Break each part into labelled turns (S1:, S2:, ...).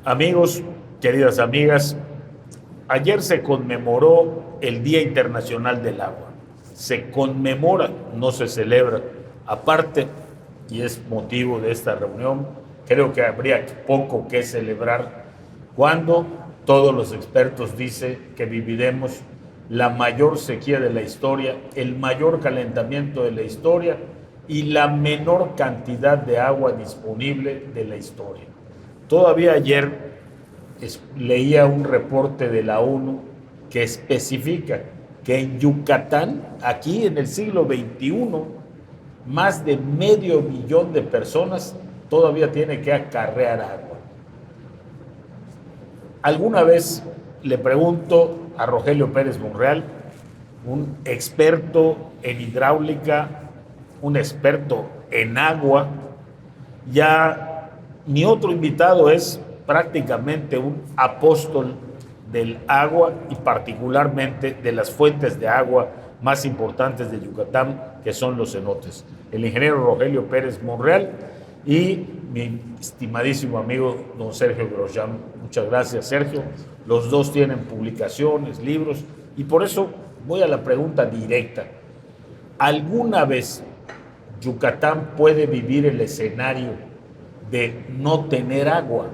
S1: Amigos, queridas amigas, ayer se conmemoró el Día Internacional del Agua. Se conmemora, no se celebra. Aparte, y es motivo de esta reunión, creo que habría poco que celebrar cuando todos los expertos dicen que viviremos la mayor sequía de la historia, el mayor calentamiento de la historia y la menor cantidad de agua disponible de la historia. Todavía ayer leía un reporte de la ONU que especifica que en Yucatán, aquí en el siglo XXI, más de medio millón de personas todavía tienen que acarrear agua. Alguna vez le pregunto a Rogelio Pérez Monreal, un experto en hidráulica, un experto en agua, ya mi otro invitado es prácticamente un apóstol del agua y particularmente de las fuentes de agua más importantes de Yucatán, que son los cenotes. El ingeniero Rogelio Pérez Monreal y mi estimadísimo amigo don Sergio Grosjean. Muchas gracias, Sergio. Los dos tienen publicaciones, libros, y por eso voy a la pregunta directa. ¿Alguna vez Yucatán puede vivir el escenario de no tener agua?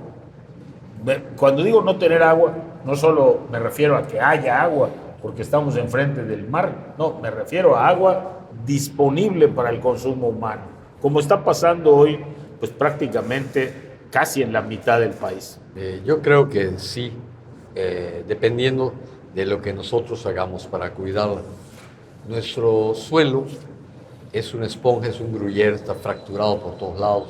S1: Cuando digo no tener agua, no solo me refiero a que haya agua, porque estamos enfrente del mar, no, me refiero a agua disponible para el consumo humano, como está pasando hoy, pues prácticamente casi en la mitad del país.
S2: Yo creo que sí, dependiendo de lo que nosotros hagamos para cuidarla. Nuestro suelo es una esponja, es un gruyere, está fracturado por todos lados.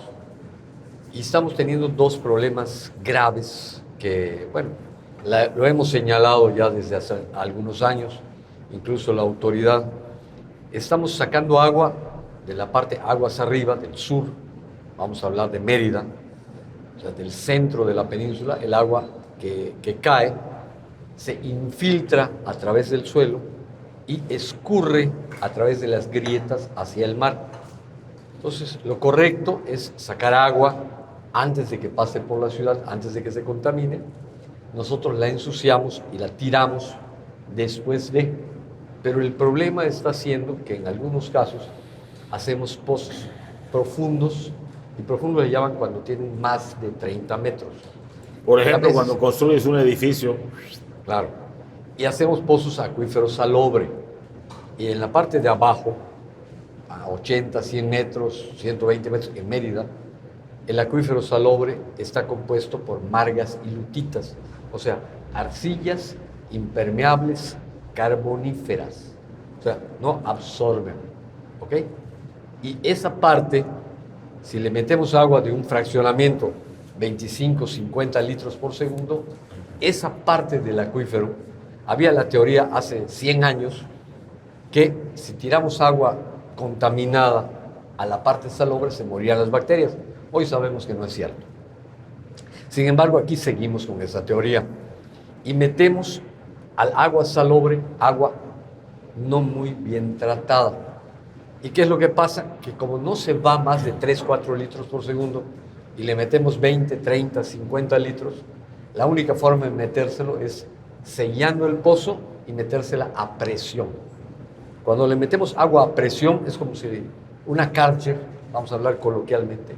S2: Y estamos teniendo dos problemas graves que, bueno, lo hemos señalado ya desde hace algunos años, incluso la autoridad. Estamos sacando agua de la parte aguas arriba, del sur, vamos a hablar de Mérida, o sea, del centro de la península, el agua que cae se infiltra a través del suelo y escurre a través de las grietas hacia el mar. Entonces, lo correcto es sacar agua antes de que pase por la ciudad, antes de que se contamine. Nosotros la ensuciamos y la tiramos después de. Pero el problema está siendo que en algunos casos hacemos pozos profundos, y profundos le llaman cuando tienen más de 30 metros.
S1: Por ejemplo, cuando construyes un edificio.
S2: Claro. Y hacemos pozos acuíferos salobre. Y en la parte de abajo, a 80, 100 metros, 120 metros, en Mérida, el acuífero salobre está compuesto por margas y lutitas, o sea, arcillas impermeables carboníferas, o sea, no absorben, ¿ok? Y esa parte, si le metemos agua de un fraccionamiento, 25, 50 litros por segundo, esa parte del acuífero, había la teoría hace 100 años que si tiramos agua contaminada a la parte salobre se morían las bacterias. Hoy sabemos que no es cierto. Sin embargo, aquí seguimos con esa teoría y metemos al agua salobre agua no muy bien tratada. ¿Y qué es lo que pasa? Que como no se va más de 3, 4 litros por segundo y le metemos 20, 30, 50 litros, la única forma de metérselo es sellando el pozo y metérsela a presión. Cuando le metemos agua a presión es como si una Karcher, vamos a hablar coloquialmente,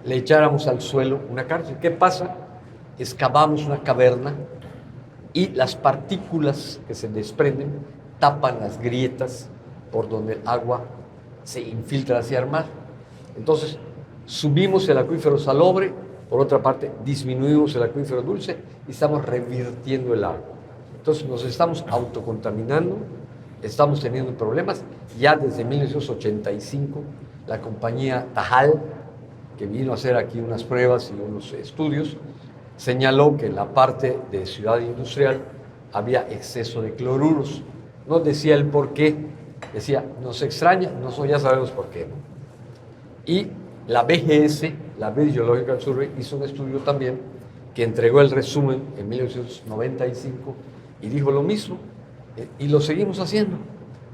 S2: le echáramos al suelo una Karcher. ¿Qué pasa? Excavamos una caverna y las partículas que se desprenden tapan las grietas por donde el agua se infiltra hacia el mar. Entonces, subimos el acuífero salobre, por otra parte, disminuimos el acuífero dulce y estamos revirtiendo el agua. Entonces, nos estamos autocontaminando, estamos teniendo problemas. Ya desde 1985, la compañía Tajal, que vino a hacer aquí unas pruebas y unos estudios, señaló que en la parte de ciudad industrial había exceso de cloruros. No decía el por qué, decía, nos extraña, nosotros ya sabemos por qué, ¿no? Y la BGS, la British Geological Survey, hizo un estudio también que entregó el resumen en 1995 y dijo lo mismo, y lo seguimos haciendo.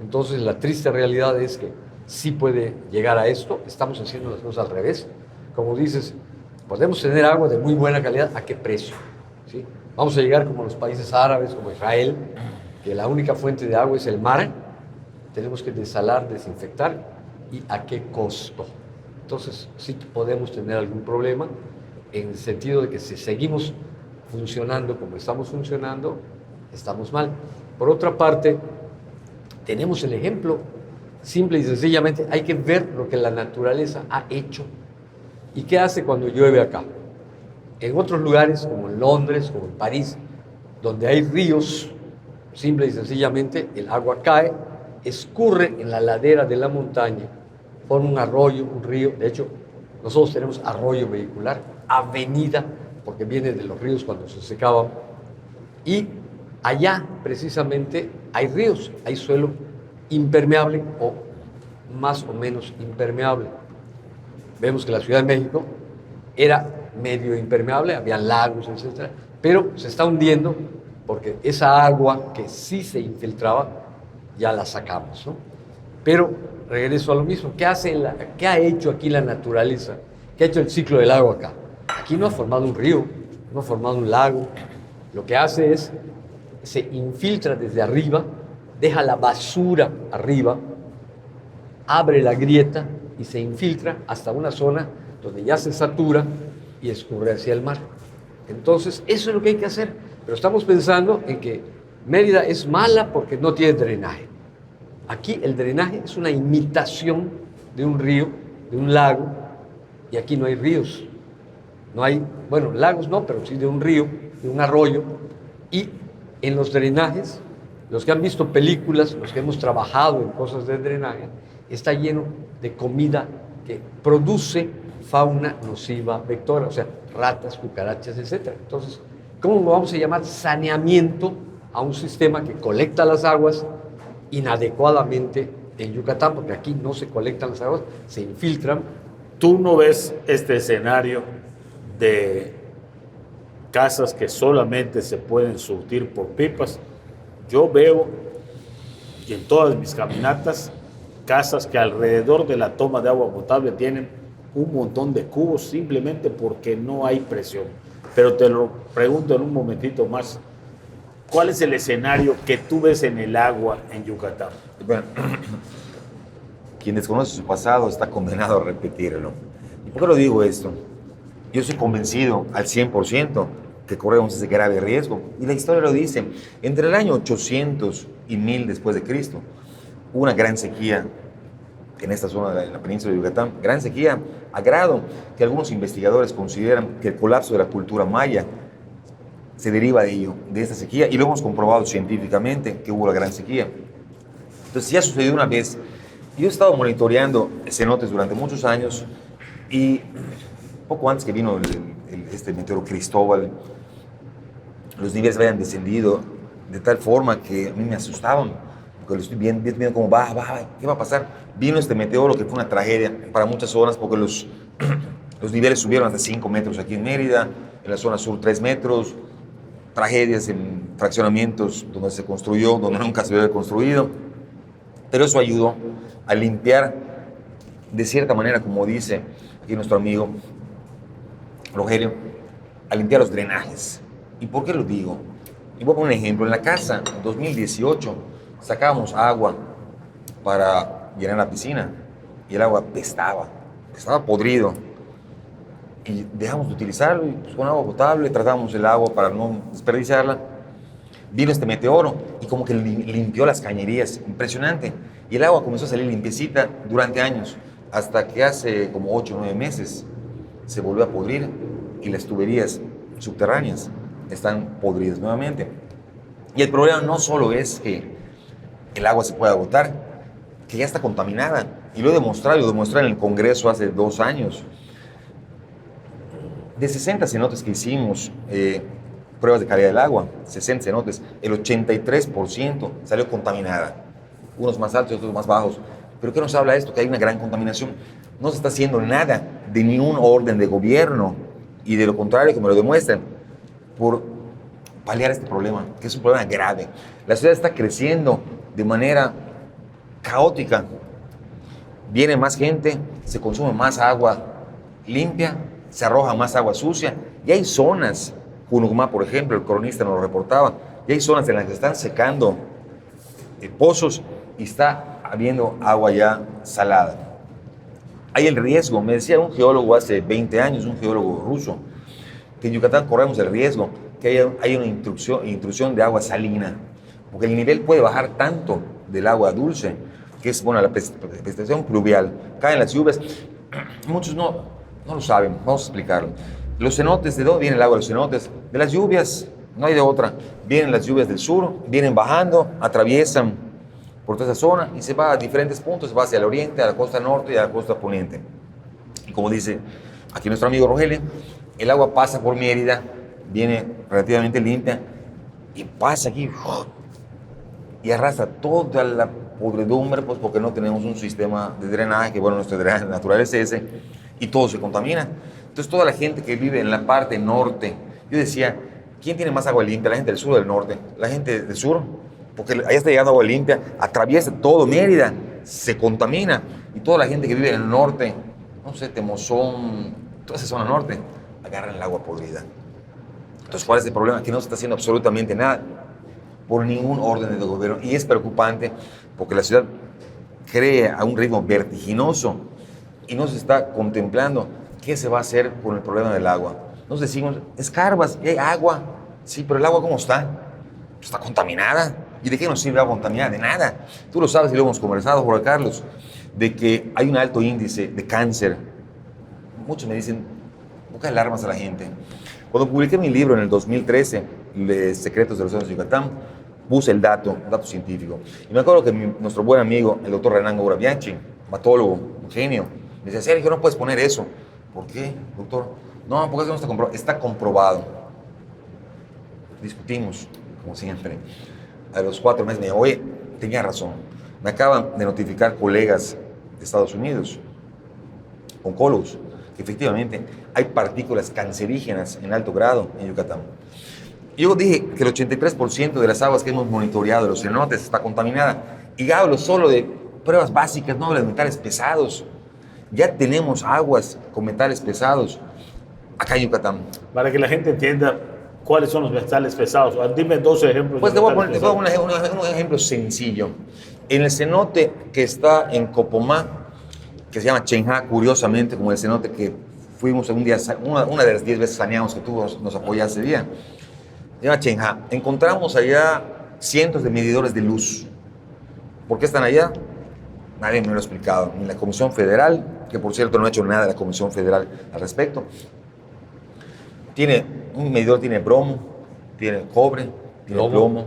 S2: Entonces, la triste realidad es que sí puede llegar a esto, estamos haciendo las cosas al revés. Como dices, Podemos tener agua de muy buena calidad, ¿a qué precio? ¿Sí? Vamos a llegar como los países árabes, como Israel, que la única fuente de agua es el mar. Tenemos que desalar, desinfectar, ¿y a qué costo? Entonces, sí podemos tener algún problema en el sentido de que si seguimos funcionando como estamos funcionando, estamos mal. Por otra parte, tenemos el ejemplo, simple y sencillamente, hay que ver lo que la naturaleza ha hecho. ¿Y qué hace cuando llueve acá? En otros lugares, como en Londres, como en París, donde hay ríos, simple y sencillamente, el agua cae, escurre en la ladera de la montaña, forma un arroyo, un río. De hecho, nosotros tenemos arroyo vehicular, avenida, porque viene de los ríos cuando se secaban. Y allá, precisamente, hay ríos, hay suelo impermeable o más o menos impermeable. Vemos que la Ciudad de México era medio impermeable, había lagos, etc. Pero se está hundiendo porque esa agua que sí se infiltraba, ya la sacamos, ¿no? Pero regreso a lo mismo. ¿Qué ha hecho aquí la naturaleza? ¿Qué ha hecho el ciclo del agua acá? Aquí no ha formado un río, no ha formado un lago. Lo que hace es, se infiltra desde arriba, deja la basura arriba, abre la grieta y se infiltra hasta una zona donde ya se satura y escurre hacia el mar. Entonces, eso es lo que hay que hacer. Pero estamos pensando en que Mérida es mala porque no tiene drenaje. Aquí el drenaje es una imitación de un río, de un lago, y aquí no hay ríos. No hay, bueno, lagos no, pero sí de un río, de un arroyo. Y en los drenajes, los que han visto películas, los que hemos trabajado en cosas de drenaje, está lleno de comida que produce fauna nociva vectora, o sea, ratas, cucarachas, etc. Entonces, ¿cómo vamos a llamar saneamiento a un sistema que colecta las aguas inadecuadamente en Yucatán? Porque aquí no se colectan las aguas, se infiltran.
S1: ¿Tú no ves este escenario de casas que solamente se pueden surtir por pipas? Yo veo, y en todas mis caminatas, casas que alrededor de la toma de agua potable tienen un montón de cubos simplemente porque no hay presión. Pero te lo pregunto en un momentito más, ¿cuál es el escenario que tú ves en el agua en Yucatán?
S3: Bueno, quien desconoce su pasado está condenado a repetirlo. ¿Y por qué lo digo esto? Yo soy convencido al 100% que corremos ese grave riesgo. Y la historia lo dice. Entre el año 800 y 1000 después de Cristo, hubo una gran sequía en esta zona de la península de Yucatán. Gran sequía a grado que algunos investigadores consideran que el colapso de la cultura maya se deriva de ello, de esta sequía. Y lo hemos comprobado científicamente que hubo la gran sequía. Entonces ya sucedió una vez. Yo he estado monitoreando cenotes durante muchos años y poco antes que vino este meteoro Cristóbal, los niveles habían descendido de tal forma que a mí me asustaban, porque lo estoy viendo como ¿qué va a pasar? Vino este meteoro que fue una tragedia para muchas zonas, porque los niveles subieron hasta 5 metros aquí en Mérida, en la zona sur 3 metros, tragedias en fraccionamientos donde se construyó, donde nunca se había construido, pero eso ayudó a limpiar de cierta manera, como dice aquí nuestro amigo Rogelio, a limpiar los drenajes. ¿Y por qué lo digo? Y voy a poner un ejemplo. En la casa, en 2018, sacábamos agua para llenar la piscina y el agua estaba podrido. Y dejamos de utilizarlo y pues, con agua potable tratamos el agua para no desperdiciarla. Vino este meteoro y como que limpió las cañerías, impresionante. Y el agua comenzó a salir limpiecita durante años, hasta que hace como 8 o 9 meses se volvió a podrir y las tuberías subterráneas están podridas nuevamente. Y el problema no solo es que el agua se pueda agotar, que ya está contaminada. Y lo demostré en el Congreso hace 2 años. De 60 cenotes que hicimos, pruebas de calidad del agua, 60 cenotes, el 83% salió contaminada. Unos más altos y otros más bajos. ¿Pero qué nos habla esto? Que hay una gran contaminación. No se está haciendo nada de ningún orden de gobierno y de lo contrario, que me lo demuestran, por paliar este problema, que es un problema grave. La ciudad está creciendo de manera caótica. Viene más gente, se consume más agua limpia, se arroja más agua sucia. Y hay zonas, Junugma, por ejemplo, el cronista nos lo reportaba, y hay zonas en las que están secando pozos y está habiendo agua ya salada. Hay el riesgo, me decía un geólogo hace 20 años, un geólogo ruso, que en Yucatán corremos el riesgo que haya una intrusión de agua salina, porque el nivel puede bajar tanto del agua dulce, que es, bueno, la precipitación pluvial, caen las lluvias. Muchos no lo saben, vamos a explicarlo. Los cenotes, ¿de dónde viene el agua de los cenotes? De las lluvias, no hay de otra. Vienen las lluvias del sur, vienen bajando, atraviesan por toda esa zona y se va a diferentes puntos, se va hacia el oriente, a la costa norte y a la costa poniente. Y como dice aquí nuestro amigo Rogelio, el agua pasa por Mérida, viene relativamente limpia y pasa aquí y arrastra toda la podredumbre, pues porque no tenemos un sistema de drenaje, que bueno, nuestro drenaje natural es ese, y todo se contamina. Entonces toda la gente que vive en la parte norte, yo decía, ¿quién tiene más agua limpia? ¿La gente del sur o del norte? La gente del sur, porque allá está llegando agua limpia, atraviesa todo Mérida, se contamina, y toda la gente que vive en el norte, no sé, Temozón, toda esa zona norte, agarran el agua podrida. Entonces, ¿cuál es el problema? Que no se está haciendo absolutamente nada por ningún orden de gobierno, y es preocupante porque la ciudad crece a un ritmo vertiginoso y no se está contemplando qué se va a hacer con el problema del agua. Nos decimos, escarbas y hay agua, sí, pero el agua ¿cómo está? Está contaminada. ¿Y de qué nos sirve agua contaminada? De nada. Tú lo sabes y lo hemos conversado, Jorge Carlos, de que hay un alto índice de cáncer. Muchos me dicen, ¿por qué alarmas a la gente? Cuando publiqué mi libro en el 2013, Secretos de los Océanos de Yucatán, puse el dato científico. Y me acuerdo que nuestro buen amigo, el doctor Renan Gourabianchi, matólogo, un genio, me decía, Sergio, no puedes poner eso. ¿Por qué, doctor? No, porque eso no está comprobado. Está comprobado. Discutimos, como siempre. A los 4 meses me dijo, oye, tenía razón. Me acaban de notificar colegas de Estados Unidos, oncólogos, que efectivamente hay partículas cancerígenas en alto grado en Yucatán. Yo dije que el 83% de las aguas que hemos monitoreado de los cenotes está contaminada. Y hablo solo de pruebas básicas, no hablo de metales pesados. Ya tenemos aguas con metales pesados acá en Yucatán.
S1: Para que la gente entienda cuáles son los metales pesados. Dime 2 ejemplos.
S3: Pues te voy a poner un ejemplo sencillo. En el cenote que está en Copomá, que se llama Chenja, curiosamente, como el cenote que fuimos un día, una de las 10 veces saneamos que tú nos apoyaste ese día, se llama Chenja. Encontramos allá cientos de medidores de luz. ¿Por qué están allá? Nadie me lo ha explicado. Ni la Comisión Federal, que por cierto no ha hecho nada la Comisión Federal al respecto. Un medidor tiene bromo, tiene cobre, tiene plomo.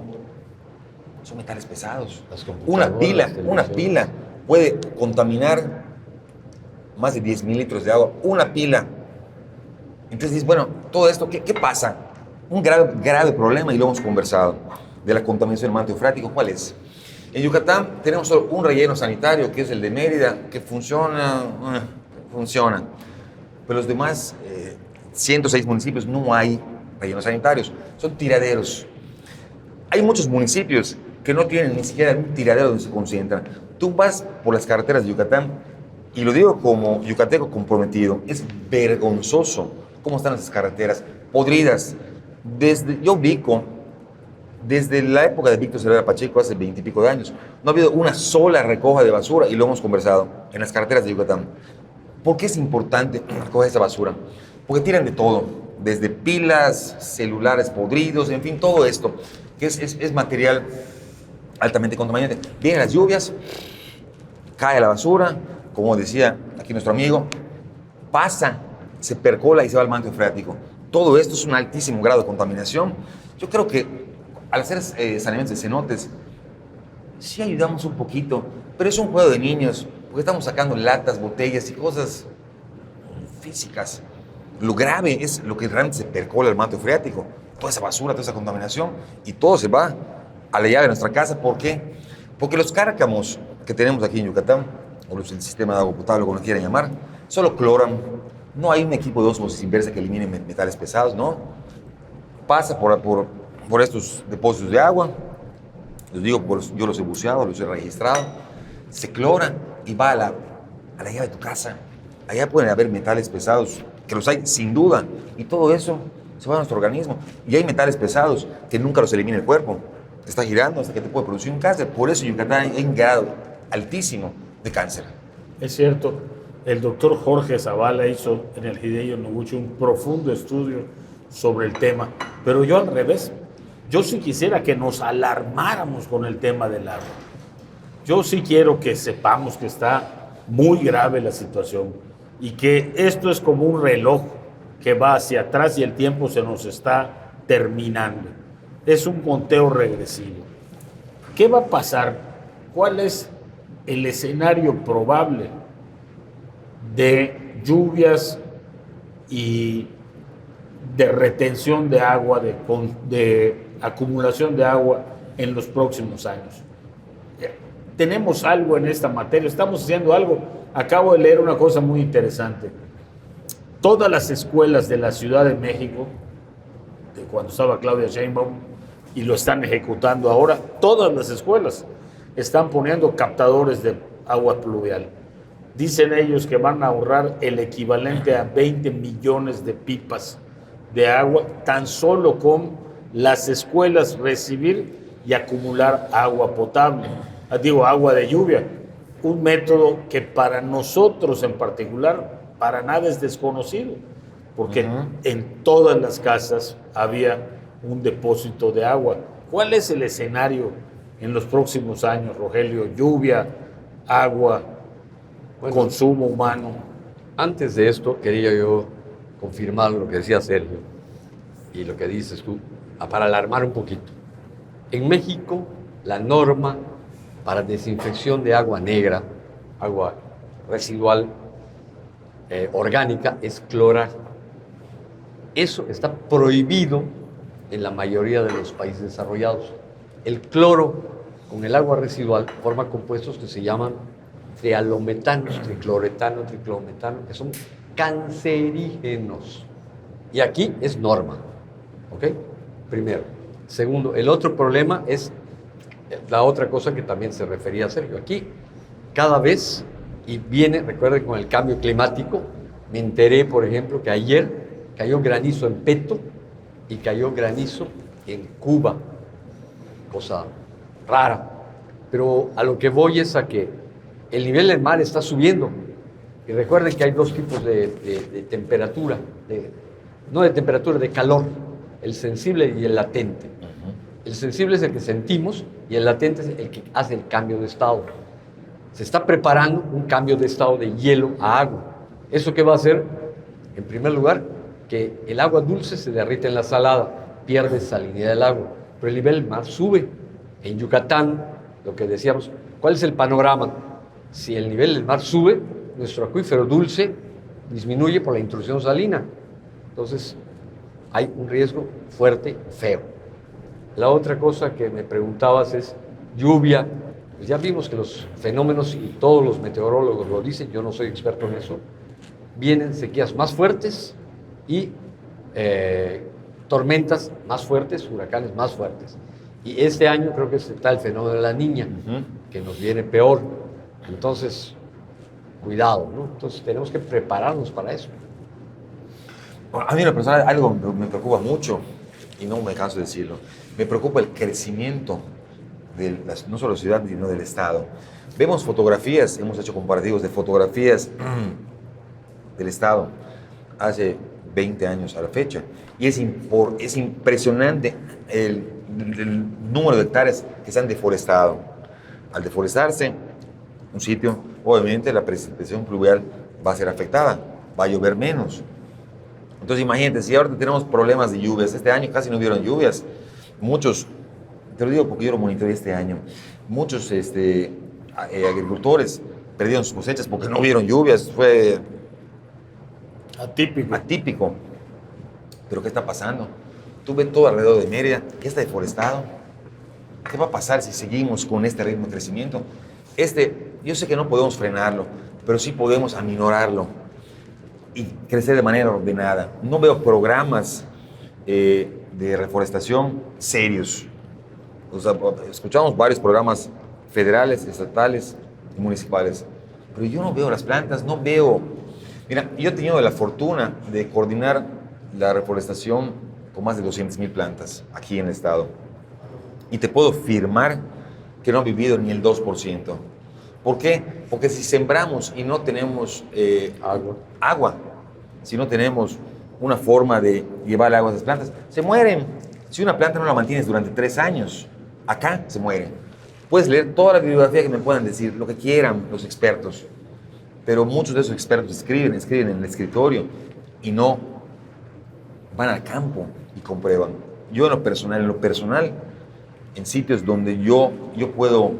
S3: Son metales pesados. Una pila puede contaminar más de 10,000 litros de agua. Una pila. Entonces dices, bueno, todo esto, ¿qué pasa? Un grave problema, y lo hemos conversado, de la contaminación del manto freático. ¿Cuál es? En Yucatán tenemos solo un relleno sanitario, que es el de Mérida, que funciona. Pero los demás 106 municipios no hay rellenos sanitarios, son tiraderos. Hay muchos municipios que no tienen ni siquiera un tiradero donde se concentran. Tú vas por las carreteras de Yucatán, y lo digo como yucateco comprometido, es vergonzoso cómo están esas carreteras, podridas. Yo ubico, desde la época de Víctor Cervera Pacheco, hace 20 y pico de años, no ha habido una sola recoja de basura, y lo hemos conversado en las carreteras de Yucatán. ¿Por qué es importante recoger esa basura? Porque tiran de todo, desde pilas, celulares podridos, en fin, todo esto, que es material altamente contaminante. Vienen las lluvias, cae la basura, como decía aquí nuestro amigo, pasa, se percola y se va al manto freático. Todo esto es un altísimo grado de contaminación. Yo creo que al hacer saneamientos de cenotes, sí ayudamos un poquito, pero es un juego de niños, porque estamos sacando latas, botellas y cosas físicas. Lo grave es lo que realmente se percola el manto freático, toda esa basura, toda esa contaminación, y todo se va a la llave de nuestra casa. ¿Por qué? Porque los cárcamos que tenemos aquí en Yucatán, o el sistema de agua potable, como lo quieran llamar, solo cloran. No hay un equipo de ósmosis inversa que elimine metales pesados, ¿no? Pasa por estos depósitos de agua, les digo, yo los he buceado, los he registrado, se clora y va a la llave de tu casa. Allá pueden haber metales pesados que los hay sin duda, y todo eso se va a nuestro organismo. Y hay metales pesados que nunca los elimina el cuerpo. Te está girando hasta que te puede producir un cáncer. Por eso en Yucatán hay un grado altísimo de cáncer.
S1: Es cierto, el doctor Jorge Zavala hizo en el Hideo Noguchi un profundo estudio sobre el tema, pero yo al revés, yo sí quisiera que nos alarmáramos con el tema del agua. Yo sí quiero que sepamos que está muy grave la situación y que esto es como un reloj que va hacia atrás y el tiempo se nos está terminando. Es un conteo regresivo. ¿Qué va a pasar? ¿Cuál es el escenario probable de lluvias y de retención de agua, de acumulación de agua en los próximos años? Tenemos algo en esta materia, estamos haciendo algo. Acabo de leer una cosa muy interesante. Todas las escuelas de la Ciudad de México, de cuando estaba Claudia Sheinbaum, y lo están ejecutando ahora, todas las escuelas están poniendo captadores de agua pluvial. Dicen ellos que van a ahorrar el equivalente a 20 millones de pipas de agua, tan solo con las escuelas recibir y acumular agua potable, digo, agua de lluvia. Un método que para nosotros en particular, para nada es desconocido, porque en todas las casas había un depósito de agua. ¿Cuál es el escenario en los próximos años, Rogelio? Lluvia, agua, consumo humano.
S2: Antes de esto, quería yo confirmar lo que decía Sergio y lo que dices tú, para alarmar un poquito. En México, la norma para desinfección de agua negra, agua residual orgánica, es clorar. Eso está prohibido en la mayoría de los países desarrollados. El cloro con el agua residual forma compuestos que se llaman trialometanos, tricloretano, triclometano, que son cancerígenos. Y aquí es norma, ¿ok? Primero. Segundo, el otro problema es la otra cosa que también se refería a Sergio. Aquí, cada vez, y viene, recuerden, con el cambio climático, me enteré, por ejemplo, que ayer cayó granizo en Peto y cayó granizo en Cuba, cosa rara. Pero a lo que voy es a que el nivel del mar está subiendo. Y recuerden que hay dos tipos de temperatura, no de temperatura, de calor, el sensible y el latente. El sensible es el que sentimos y el latente es el que hace el cambio de estado. Se está preparando un cambio de estado de hielo a agua. ¿Eso qué va a hacer? En primer lugar, que el agua dulce se derrite en la salada, pierde salinidad del agua, pero el nivel del mar sube. En Yucatán, lo que decíamos, ¿cuál es el panorama? Si el nivel del mar sube, nuestro acuífero dulce disminuye por la intrusión salina. Entonces, hay un riesgo fuerte, feo. La otra cosa que me preguntabas es lluvia. Pues ya vimos que los fenómenos, y todos los meteorólogos lo dicen, yo no soy experto en eso, vienen sequías más fuertes y tormentas más fuertes, huracanes más fuertes. Y este año creo que está el fenómeno de la Niña, que nos viene peor. Entonces, cuidado, ¿no? Entonces tenemos que prepararnos para eso.
S3: A mí en lo personal algo me preocupa mucho, y no me canso de decirlo. Me preocupa el crecimiento no solo de la ciudad, sino del Estado. Vemos fotografías, hemos hecho comparativos de fotografías del Estado hace 20 años a la fecha, y es impresionante el número de hectáreas que se han deforestado. Al deforestarse un sitio, obviamente la precipitación pluvial va a ser afectada, va a llover menos. Entonces imagínate, si ahora tenemos problemas de lluvias, este año casi no hubieron lluvias, muchos, te lo digo porque yo lo monitoreé este año, muchos agricultores perdieron sus cosechas porque no hubieron lluvias, fue atípico. Pero ¿qué está pasando? Tú ves todo alrededor de Mérida, ya está deforestado. ¿Qué va a pasar si seguimos con este ritmo de crecimiento? Yo sé que no podemos frenarlo, pero sí podemos aminorarlo y crecer de manera ordenada. No veo programas de reforestación serios. O sea, escuchamos varios programas federales, estatales y municipales, pero yo no veo las plantas, no veo Mira, yo he tenido la fortuna de coordinar la reforestación con más de 200,000 plantas aquí en el estado. Y te puedo afirmar que no han vivido ni el 2%. ¿Por qué? Porque si sembramos y no tenemos agua, si no tenemos una forma de llevar agua a esas plantas, se mueren. Si una planta no la mantienes durante 3 años, acá se muere. Puedes leer toda la bibliografía que me puedan decir, lo que quieran los expertos, pero muchos de esos expertos escriben en el escritorio y no van al campo y comprueban. Yo en lo personal, en sitios donde yo puedo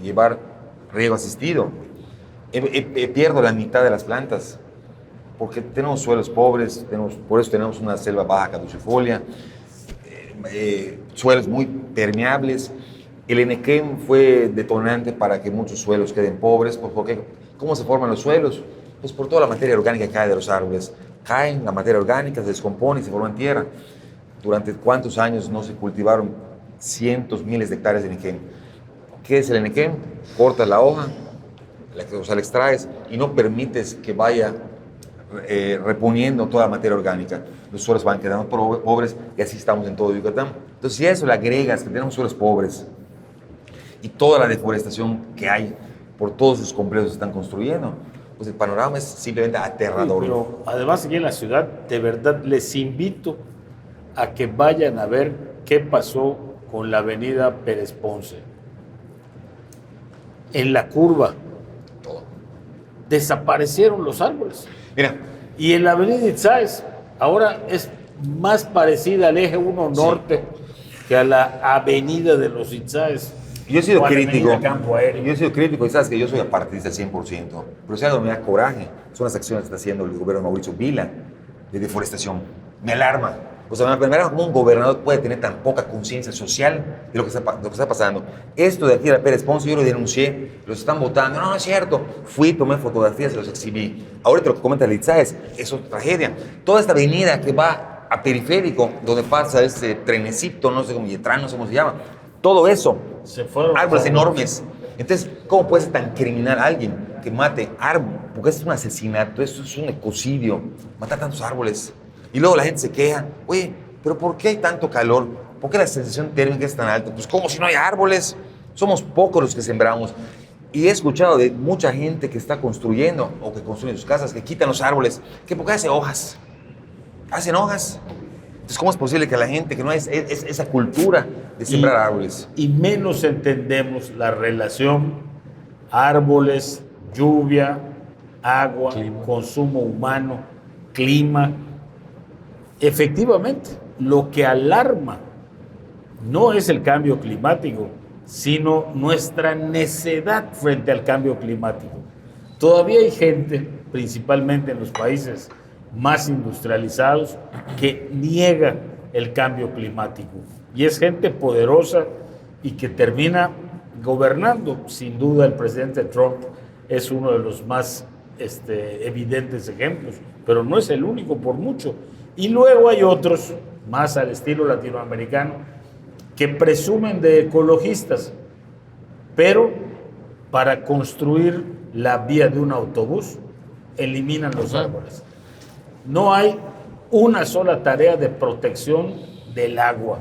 S3: llevar riego asistido, pierdo la mitad de las plantas, porque tenemos suelos pobres, por eso tenemos una selva baja caducifolia, suelos muy permeables. El Enequén fue detonante para que muchos suelos queden pobres, porque ¿cómo se forman los suelos? Pues por toda la materia orgánica que cae de los árboles. Caen, la materia orgánica se descompone y se forma en tierra. ¿Durante cuántos años no se cultivaron cientos, miles de hectáreas de Enequén? ¿Qué es el Enequén? Cortas la hoja, la extraes y no permites que vaya reponiendo toda la materia orgánica. Los suelos van quedando pobres y así estamos en todo Yucatán. Entonces, si a eso le agregas que tenemos suelos pobres y toda la deforestación que hay por todos sus complejos que se están construyendo, pues el panorama es simplemente aterrador.
S1: Sí, pero además aquí en la ciudad, de verdad, les invito a que vayan a ver qué pasó con la avenida Pérez Ponce. En la curva, desaparecieron los árboles.
S3: Mira.
S1: Y en la avenida Itzáes, ahora es más parecida al eje 1 norte que a la avenida de los Itzáes.
S3: Yo he sido
S1: o a la
S3: crítico.
S1: avenida Campo Aéreo.
S3: Yo he sido crítico y sabes que yo soy apartidista al 100%. Pero si algo me da coraje, son las acciones que está haciendo el gobierno de Mauricio Vila de deforestación. Me alarma. O sea, me alarma cómo un gobernador puede tener tan poca conciencia social de lo que está pasando. Esto de aquí de la Pérez Ponce, yo lo denuncié, los están votando. No, no es cierto. Fui, tomé fotografías y los exhibí. Ahorita lo que comenta Litzaes es otra tragedia. Toda esta avenida que va a Periférico, donde pasa ese trenecito, no sé cómo, Yetrán, no sé cómo se llama. Todo eso,
S1: se fueron
S3: árboles enormes. Entonces, ¿cómo puede ser tan criminal alguien que mate árboles? Porque esto es un asesinato, esto es un ecocidio, matar tantos árboles. Y luego la gente se queja, oye, pero ¿por qué hay tanto calor? ¿Por qué la sensación térmica es tan alta? Pues como si no hay árboles, somos pocos los que sembramos. Y he escuchado de mucha gente que está construyendo o que construye sus casas, que quitan los árboles, que porque hacen hojas. Hacen hojas. Entonces, ¿cómo es posible que la gente que no es esa cultura de sembrar árboles?
S1: Y menos entendemos la relación árboles, lluvia, agua, consumo humano, clima. Efectivamente, lo que alarma no es el cambio climático, sino nuestra necedad frente al cambio climático. Todavía hay gente, principalmente en los países más industrializados, que niega el cambio climático. Y es gente poderosa y que termina gobernando. Sin duda, el presidente Trump es uno de los más evidentes ejemplos, pero no es el único por mucho. Y luego hay otros, más al estilo latinoamericano, que presumen de ecologistas, pero para construir la vía de un autobús eliminan los árboles. No hay una sola tarea de protección del agua.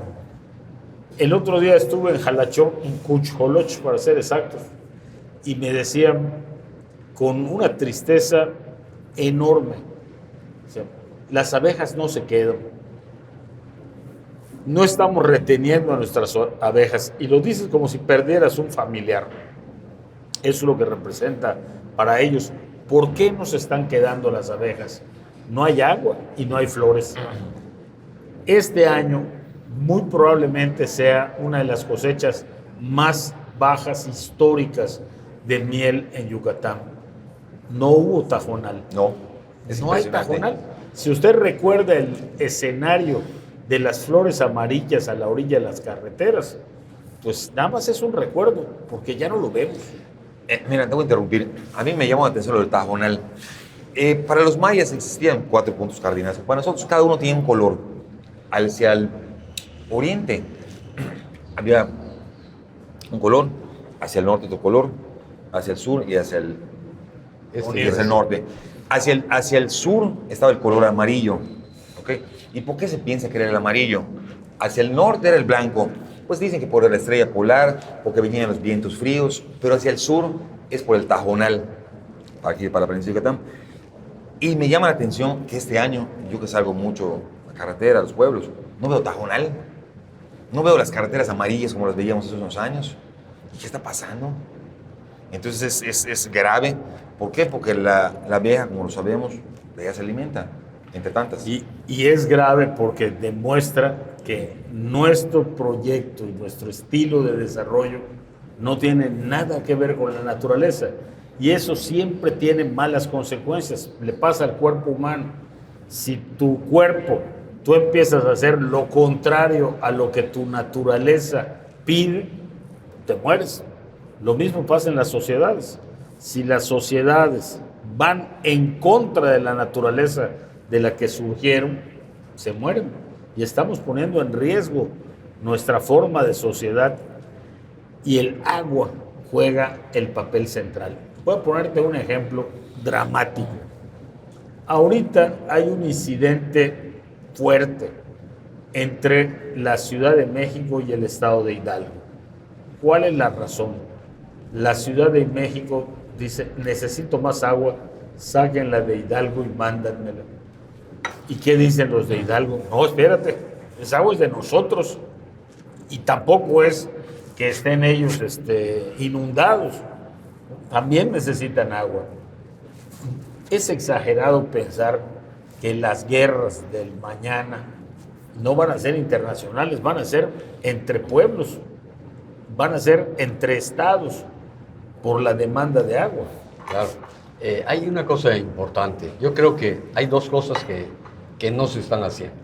S1: El otro día estuve en Jalachó, en Cuchjoloch, para ser exactos, y me decían con una tristeza enorme, o sea, las abejas no se quedan. No estamos reteniendo a nuestras abejas, y lo dices como si perdieras un familiar. Eso es lo que representa para ellos. ¿Por qué no se están quedando las abejas? No hay agua y no hay flores. Este año muy probablemente sea una de las cosechas más bajas históricas de miel en Yucatán. No hubo tajonal. No hay tajonal. Si usted recuerda el escenario de las flores amarillas a la orilla de las carreteras, pues nada más es un recuerdo, porque ya no lo vemos.
S3: Mira, te voy a interrumpir. A mí me llamó la atención lo del tajonal. Para los mayas existían 4 puntos cardinales. Para nosotros cada uno tenía un color. Hacia el oriente había un color, hacia el norte otro color, hacia el sur y hacia el norte. Hacia el sur estaba el color amarillo. ¿Ok? ¿Y por qué se piensa que era el amarillo? Hacia el norte era el blanco. Pues dicen que por la estrella polar, porque venían los vientos fríos, pero hacia el sur es por el Tajonal, aquí para la península de Yucatán. Y me llama la atención que este año, yo que salgo mucho a carretera, a los pueblos, no veo Tajonal, no veo las carreteras amarillas como las veíamos hace unos años. ¿Qué está pasando? Entonces es grave. ¿Por qué? Porque la abeja, como lo sabemos, de ella se alimenta, entre tantas.
S1: Y es grave porque demuestra que nuestro proyecto y nuestro estilo de desarrollo no tiene nada que ver con la naturaleza. Y eso siempre tiene malas consecuencias. Le pasa al cuerpo humano. Si tu cuerpo, tú empiezas a hacer lo contrario a lo que tu naturaleza pide, te mueres. Lo mismo pasa en las sociedades. Si las sociedades van en contra de la naturaleza de la que surgieron, se mueren. Y estamos poniendo en riesgo nuestra forma de sociedad. Y el agua juega el papel central. Voy a ponerte un ejemplo dramático. Ahorita hay un incidente fuerte entre la Ciudad de México y el estado de Hidalgo. ¿Cuál es la razón? La Ciudad de México dice, necesito más agua, sáquenla de Hidalgo y mándanmela. ¿Y qué dicen los de Hidalgo? No, espérate, esa agua es de nosotros y tampoco es que estén ellos inundados. También necesitan agua. Es exagerado pensar que las guerras del mañana no van a ser internacionales, van a ser entre pueblos, van a ser entre estados por la demanda de agua.
S2: Claro. Hay una cosa importante. Yo creo que hay dos cosas que no se están haciendo.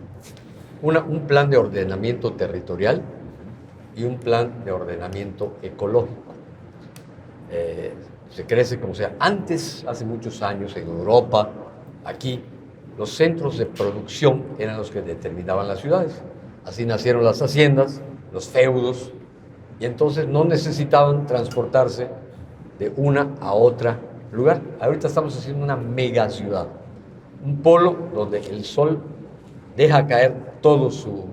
S2: Un plan de ordenamiento territorial y un plan de ordenamiento ecológico. Se crece como sea. Antes, hace muchos años, en Europa, aquí, los centros de producción eran los que determinaban las ciudades. Así nacieron las haciendas, los feudos, y entonces no necesitaban transportarse de una a otra lugar. Ahorita estamos haciendo una mega ciudad, un polo donde el sol deja caer todo su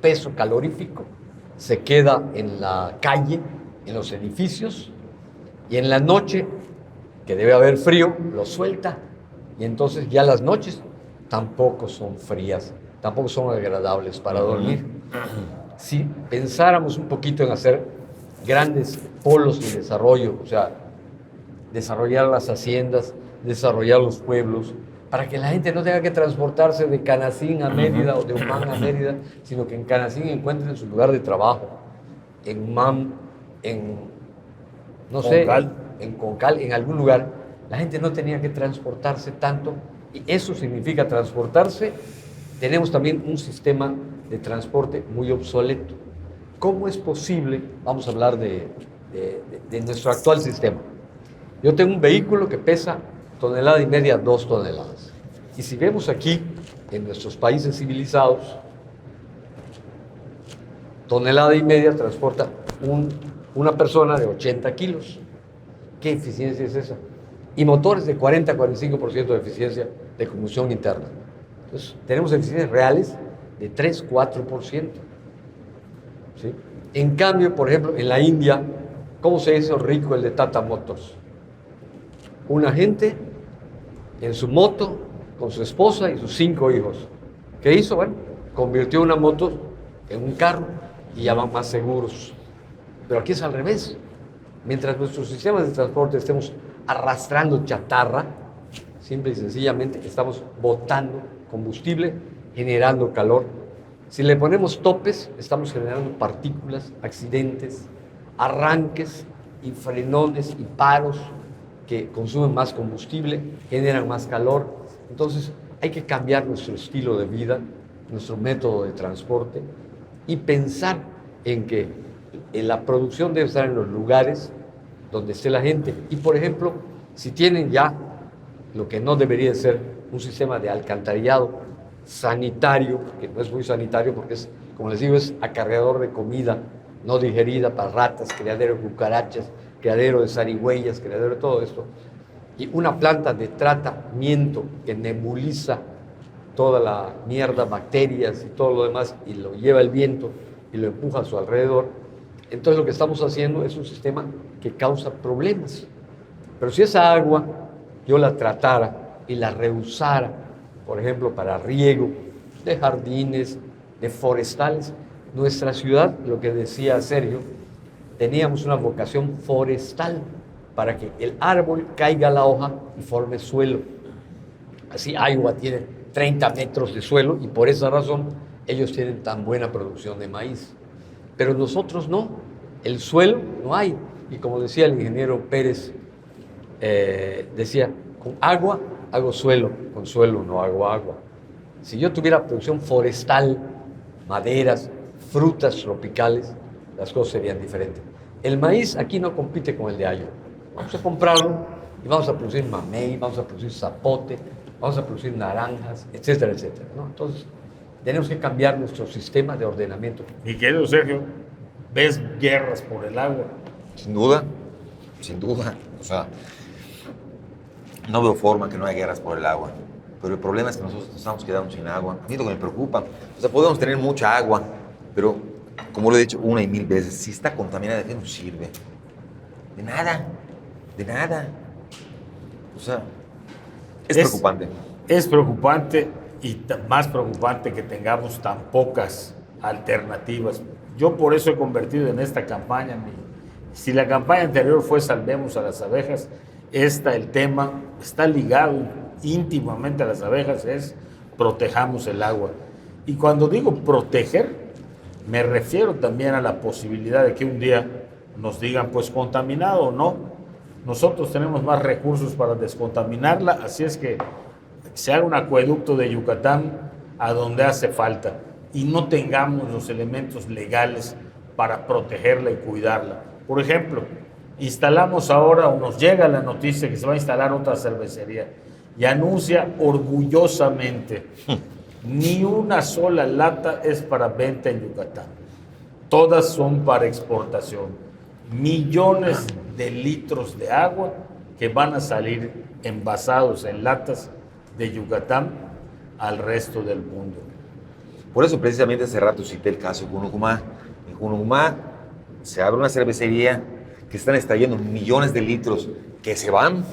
S2: peso calorífico, se queda en la calle, en los edificios, y en la noche, que debe haber frío, lo suelta, y entonces ya las noches tampoco son frías, tampoco son agradables para dormir. Si pensáramos un poquito en hacer grandes polos de desarrollo, o sea, desarrollar las haciendas, desarrollar los pueblos, para que la gente no tenga que transportarse de Canacín a Mérida o de Humán a Mérida, sino que en Canacín encuentren su lugar de trabajo, en Humán, en no sé, en Concal, en algún lugar, la gente no tenía que transportarse tanto, y eso significa transportarse. Tenemos también un sistema de transporte muy obsoleto. ¿Cómo es posible? Vamos a hablar de nuestro actual sistema. Yo tengo un vehículo que pesa 1,5 toneladas, 2 toneladas. Y si vemos aquí, en nuestros países civilizados, 1,5 toneladas transporta una persona de 80 kilos. ¿Qué eficiencia es esa? Y motores de 40-45% de eficiencia de combustión interna. Entonces, tenemos eficiencias reales de 3-4%. ¿Sí? En cambio, por ejemplo, en la India, ¿cómo se hizo rico el de Tata Motors? Una gente en su moto, con su esposa y sus 5 hijos. ¿Qué hizo? Bueno, convirtió una moto en un carro y ya van más seguros. Pero aquí es al revés. Mientras nuestros sistemas de transporte estemos arrastrando chatarra, simple y sencillamente estamos botando combustible, generando calor. Si le ponemos topes, estamos generando partículas, accidentes, arranques y frenones y paros que consumen más combustible, generan más calor. Entonces hay que cambiar nuestro estilo de vida, nuestro método de transporte y pensar en que la producción debe estar en los lugares donde esté la gente. Y por ejemplo, si tienen ya lo que no debería ser un sistema de alcantarillado sanitario, que no es muy sanitario porque es, como les digo, es acarreador de comida no digerida para ratas, criadero de cucarachas, criadero de zarigüeyas, criadero de todo esto. y una planta de tratamiento que nebuliza toda la mierda, bacterias y todo lo demás, y lo lleva el viento y lo empuja a su alrededor, entonces lo que estamos haciendo es un sistema que causa problemas. Pero si esa agua yo la tratara y la reusara, por ejemplo, para riego de jardines, de forestales, nuestra ciudad, lo que decía Sergio, teníamos una vocación forestal para que el árbol caiga a la hoja y forme suelo. Así Iowa tiene 30 metros de suelo y por esa razón ellos tienen tan buena producción de maíz. Pero nosotros no, el suelo no hay. Y como decía el ingeniero Pérez, decía, con agua hago suelo, con suelo no hago agua. Si yo tuviera producción forestal, maderas, frutas tropicales, las cosas serían diferentes. El maíz aquí no compite con el de Iowa. Vamos a comprarlo y vamos a producir mamey, vamos a producir zapote, vamos a producir naranjas, etcétera, etcétera, ¿no? Entonces, tenemos que cambiar nuestro sistema de ordenamiento.
S1: Mi querido Sergio, ¿ves guerras por el agua?
S3: Sin duda, sin duda. O sea, no veo forma que no haya guerras por el agua. Pero el problema es que nosotros nos estamos quedando sin agua. A mí lo que me preocupa, o sea, podemos tener mucha agua, pero como lo he dicho una y mil veces, si está contaminada, ¿de qué nos sirve? De nada, de nada. O sea, es preocupante.
S1: Es preocupante y más preocupante que tengamos tan pocas alternativas. Yo por eso he convertido en esta campaña, si la campaña anterior fue Salvemos a las abejas, el tema está ligado íntimamente a las abejas, es protejamos el agua. Y cuando digo proteger, me refiero también a la posibilidad de que un día nos digan, pues contaminado o no, nosotros tenemos más recursos para descontaminarla, así es que se haga un acueducto de Yucatán a donde hace falta y no tengamos los elementos legales para protegerla y cuidarla. Por ejemplo, instalamos ahora, o nos llega la noticia que se va a instalar otra cervecería y anuncia orgullosamente, ni una sola lata es para venta en Yucatán. Todas son para exportación. Millones de litros de agua que van a salir envasados en latas de Yucatán al resto del mundo.
S3: Por eso precisamente hace rato cité el caso de Junumá. En Junumá se abre una cervecería que están extrayendo millones de litros que se van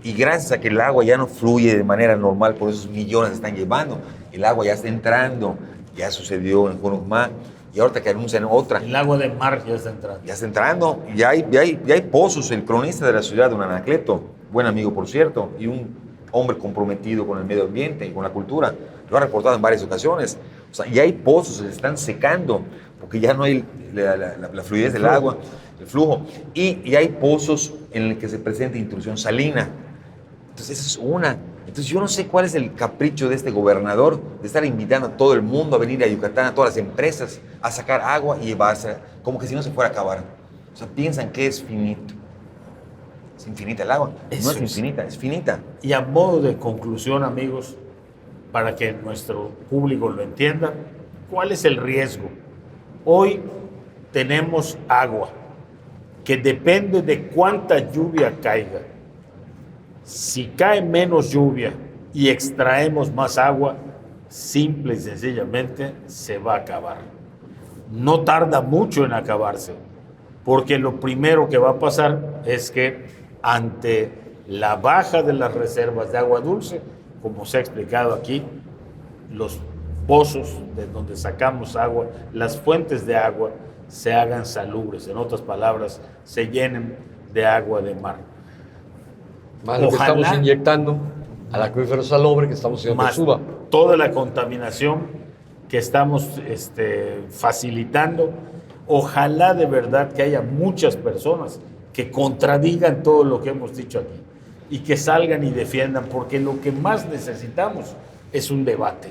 S3: y gracias a que el agua ya no fluye de manera normal, por esos millones se están llevando, el agua ya está entrando, ya sucedió en Junumá y ahorita que anuncian otra.
S1: El agua de mar ya está entrando.
S3: Ya está entrando, ya hay pozos. El cronista de la ciudad, don Anacleto, buen amigo por cierto, y un hombre comprometido con el medio ambiente y con la cultura, lo ha reportado en varias ocasiones. O sea, ya hay pozos, se están secando, porque ya no hay la fluidez del agua, el flujo. Y hay pozos en los que se presenta intrusión salina. Entonces, esa es una. Entonces, yo no sé cuál es el capricho de este gobernador de estar invitando a todo el mundo a venir a Yucatán, a todas las empresas, a sacar agua y llevarse, como que si no se fuera a acabar. O sea, piensan que es finito. Es infinita el agua. No es infinita, es finita.
S1: Y a modo de conclusión, amigos, para que nuestro público lo entienda, ¿cuál es el riesgo? Hoy tenemos agua que depende de cuánta lluvia caiga. Si cae menos lluvia y extraemos más agua, simple y sencillamente se va a acabar. No tarda mucho en acabarse, porque lo primero que va a pasar es que ante la baja de las reservas de agua dulce, como se ha explicado aquí, los pozos de donde sacamos agua, las fuentes de agua se hagan salubres, en otras palabras, se llenen de agua de mar.
S2: Más lo que estamos inyectando al acuífero salobre que estamos haciendo que suba.
S1: Toda la contaminación que estamos facilitando. Ojalá de verdad que haya muchas personas que contradigan todo lo que hemos dicho aquí y que salgan y defiendan, porque lo que más necesitamos es un debate.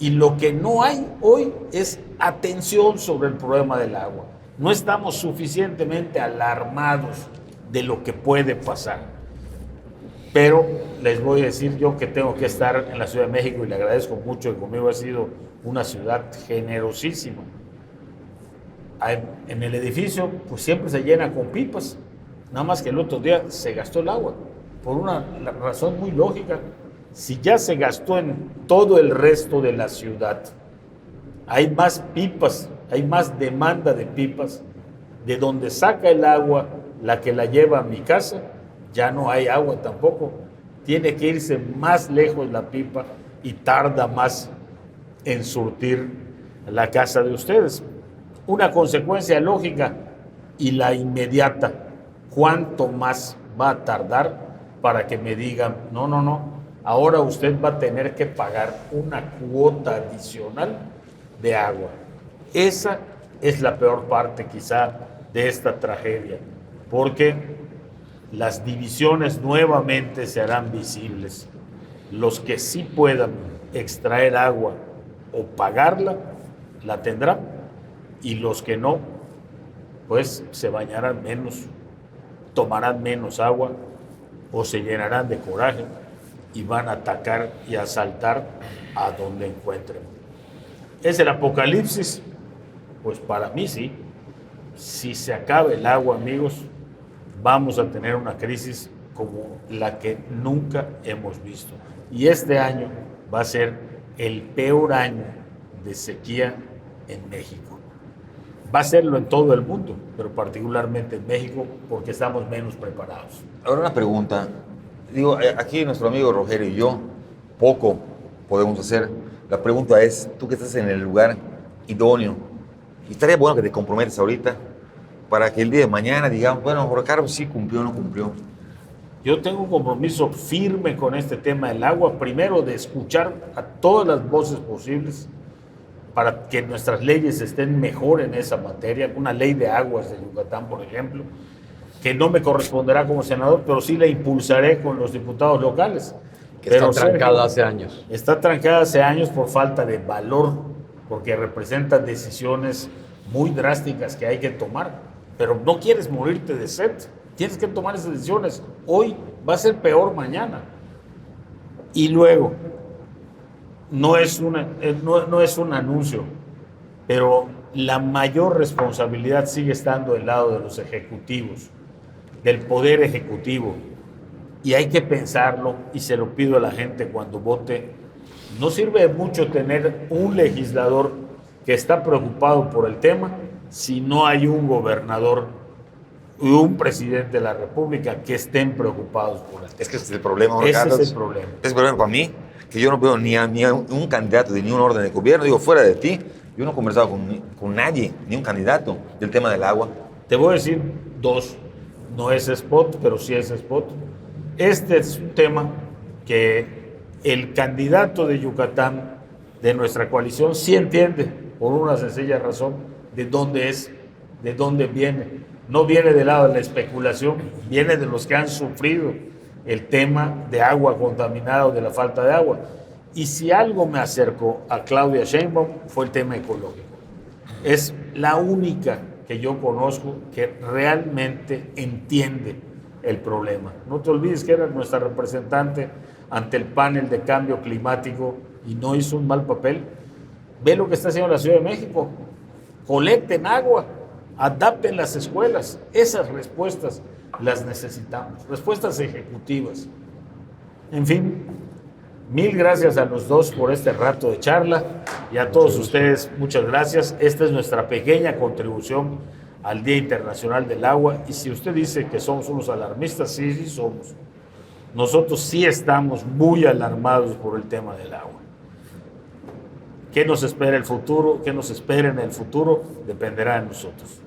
S1: Y lo que no hay hoy es atención sobre el problema del agua. No estamos suficientemente alarmados de lo que puede pasar. Pero les voy a decir yo que tengo que estar en la Ciudad de México y le agradezco mucho que conmigo ha sido una ciudad generosísima. En el edificio pues siempre se llena con pipas, nada más que el otro día se gastó el agua por una razón muy lógica. Si ya se gastó en todo el resto de la ciudad, hay más pipas, hay más demanda de pipas, de donde saca el agua la que la lleva a mi casa, ya no hay agua tampoco. Tiene que irse más lejos la pipa y tarda más en surtir la casa de ustedes. Una consecuencia lógica y la inmediata: ¿cuánto más va a tardar para que me digan, no, ahora usted va a tener que pagar una cuota adicional de agua? Esa es la peor parte quizá de esta tragedia, porque las divisiones nuevamente se harán visibles. Los que sí puedan extraer agua o pagarla, la tendrán, y los que no, pues se bañarán menos, tomarán menos agua o se llenarán de coraje y van a atacar y asaltar a donde encuentren. ¿Es el apocalipsis? Pues para mí sí. Si se acaba el agua, amigos, vamos a tener una crisis como la que nunca hemos visto. Y este año va a ser el peor año de sequía en México. Va a serlo en todo el mundo, pero particularmente en México, porque estamos menos preparados.
S3: Ahora una pregunta. Digo, aquí nuestro amigo Rogelio y yo, poco podemos hacer. La pregunta es, tú que estás en el lugar idóneo, y estaría bueno que te comprometas ahorita para que el día de mañana digamos, bueno, Jorge Carlos sí cumplió o no cumplió.
S1: Yo tengo un compromiso firme con este tema del agua, primero de escuchar a todas las voces posibles para que nuestras leyes estén mejor en esa materia, una ley de aguas de Yucatán, por ejemplo, que no me corresponderá como senador, pero sí la impulsaré con los diputados locales.
S2: Que está trancada hace años.
S1: Está trancada hace años por falta de valor, porque representa decisiones muy drásticas que hay que tomar, pero no quieres morirte de sed, tienes que tomar esas decisiones. Hoy va a ser peor mañana. Y luego, no es un anuncio, pero la mayor responsabilidad sigue estando del lado de los ejecutivos, del poder ejecutivo, y hay que pensarlo, y se lo pido a la gente cuando vote. No sirve de mucho tener un legislador que está preocupado por el tema si no hay un gobernador y un presidente de la República que estén preocupados por el tema.
S3: Es que ese es el problema,
S1: Ese
S3: Carlos.
S1: es el problema.
S3: Es el problema para mí, que yo no veo ni a un candidato de ningún orden de gobierno. Digo, fuera de ti, yo no he conversado con nadie, ni un candidato del tema del agua.
S1: Te voy a decir dos. No es spot, pero sí es spot. Este es un tema que el candidato de Yucatán, de nuestra coalición, sí entiende, por una sencilla razón, de dónde es, de dónde viene. No viene del lado de la especulación, viene de los que han sufrido el tema de agua contaminada o de la falta de agua. Y si algo me acercó a Claudia Sheinbaum fue el tema ecológico. Es la única que yo conozco que realmente entiende el problema. No te olvides que era nuestra representante ante el panel de cambio climático y no hizo un mal papel. Ve lo que está haciendo la Ciudad de México. Colecten agua, adapten las escuelas. Esas respuestas las necesitamos, respuestas ejecutivas. En fin, mil gracias a los dos por este rato de charla y a todos ustedes, muchas gracias. Esta es nuestra pequeña contribución al Día Internacional del Agua, y si usted dice que somos unos alarmistas, sí, sí somos. Nosotros sí estamos muy alarmados por el tema del agua. ¿Qué nos espera el futuro? ¿Qué nos espera en el futuro? Dependerá de nosotros.